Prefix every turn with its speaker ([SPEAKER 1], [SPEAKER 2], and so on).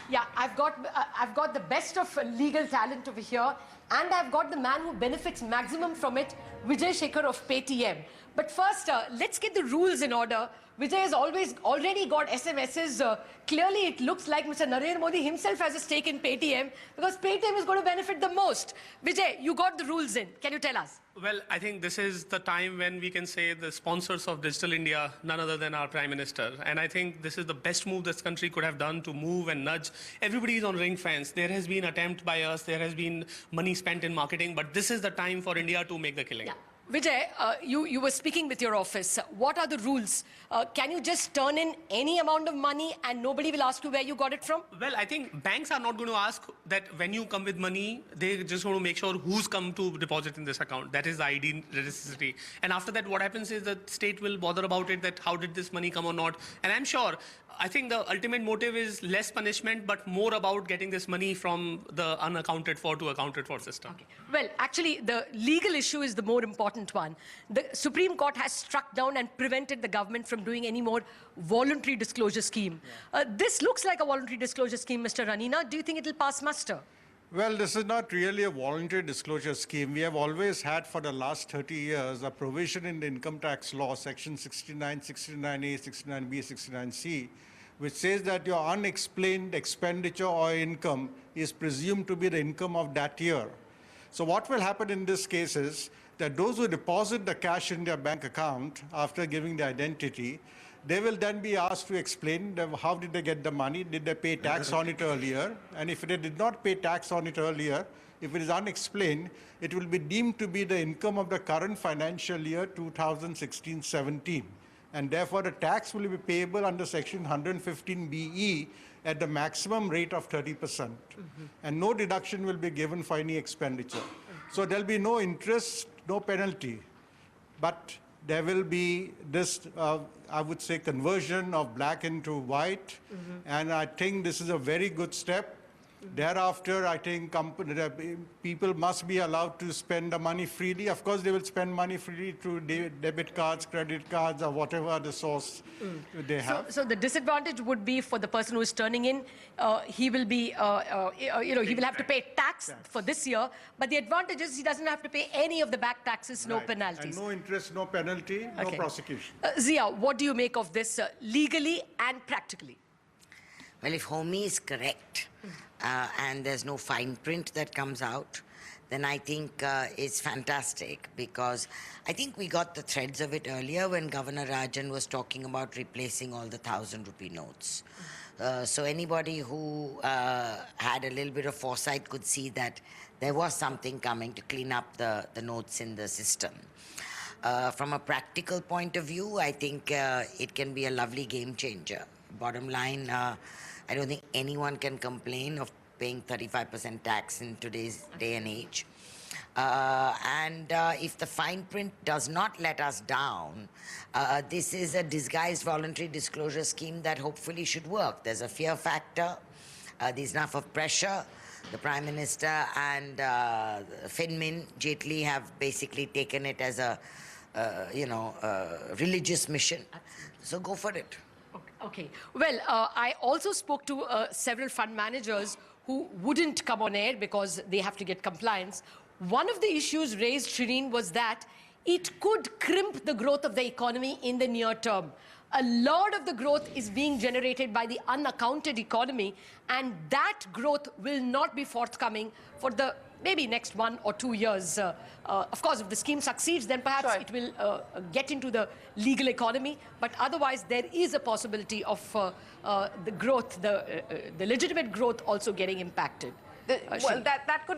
[SPEAKER 1] Yeah, I've got the best of legal talent over here, and I've got the man who benefits maximum from it, Vijay Shekhar of Paytm. But first, let's get the rules in order. Vijay has already got SMSs. Clearly, it looks like Mr. Narendra Modi himself has a stake in Paytm because Paytm is going to benefit the most. Vijay, you got the rules in. Can you tell us?
[SPEAKER 2] Well, I think this is the time when we can say the sponsors of Digital India, none other than our Prime Minister. And I think this is the best move this country could have done to move and nudge. Everybody is on ring fence. There has been attempt by us. There has been money spent in marketing. But this is the time for India to make the killing.
[SPEAKER 1] Yeah. Vijay, you were speaking with your office. What are the rules? Can you just turn in any amount of money and nobody will ask you where you got it from?
[SPEAKER 2] Well, I think banks are not going to ask that when you come with money, they're just going to make sure who's come to deposit in this account. That is the ID necessity. And after that, what happens is the state will bother about it, that how did this money come or not. And I'm sure, I think the ultimate motive is less punishment, but more about getting this money from the unaccounted for to accounted for system.
[SPEAKER 1] Okay. Well, actually, the legal issue is the more important one. The Supreme Court has struck down and prevented the government from doing any more voluntary disclosure scheme. Yeah. This looks like a voluntary disclosure scheme, Mr. Ranina. Do you think it will pass muster?
[SPEAKER 3] Well, this is not really a voluntary disclosure scheme. We have always had for the last 30 years a provision in the income tax law, section 69, 69A, 69B, 69C, which says that your unexplained expenditure or income is presumed to be the income of that year. So what will happen in this case is that those who deposit the cash in their bank account after giving the identity, they will then be asked to explain how did they get the money, did they pay tax on it earlier, and if they did not pay tax on it earlier, if it is unexplained, it will be deemed to be the income of the current financial year 2016-17. And therefore, the tax will be payable under section 115BE at the maximum rate of 30%. And no deduction will be given for any expenditure. So there'll be no interest, no penalty. But there will be this, I would say, conversion of black into white. And I think this is a very good step. Thereafter, I think people must be allowed to spend the money freely. Of course, they will spend money freely through debit cards, credit cards, or whatever the source they have.
[SPEAKER 1] So the disadvantage would be for the person who is turning in, he will be, he will have to pay tax for this year. But the advantage is he doesn't have to pay any of the back taxes, no penalties.
[SPEAKER 3] And no interest, no penalty, no prosecution.
[SPEAKER 1] Zia, what do you make of this legally and practically?
[SPEAKER 4] Well, if Homi is correct, and there's no fine print that comes out, then I think it's fantastic, because I think we got the threads of it earlier when Governor Rajan was talking about replacing all the 1,000 rupee notes. So anybody who had a little bit of foresight could see that there was something coming to clean up the notes in the system. From a practical point of view, I think it can be a lovely game changer. Bottom line, I don't think anyone can complain of paying 35% tax in today's day and age. If the fine print does not let us down, this is a disguised voluntary disclosure scheme that hopefully should work. There's a fear factor. There's enough of pressure. The Prime Minister and Finmin, Jaitley, have basically taken it as a, religious mission. So go for it.
[SPEAKER 1] Okay. Well, I also spoke to several fund managers who wouldn't come on air because they have to get compliance. One of the issues raised, Shireen, was that it could crimp the growth of the economy in the near term. A lot of the growth is being generated by the unaccounted economy, and that growth will not be forthcoming for the maybe next 1 or 2 years. Of course, if the scheme succeeds, then perhaps it will get into the legal economy. But otherwise, there is a possibility of the growth, the legitimate growth also getting impacted.
[SPEAKER 5] Well, that could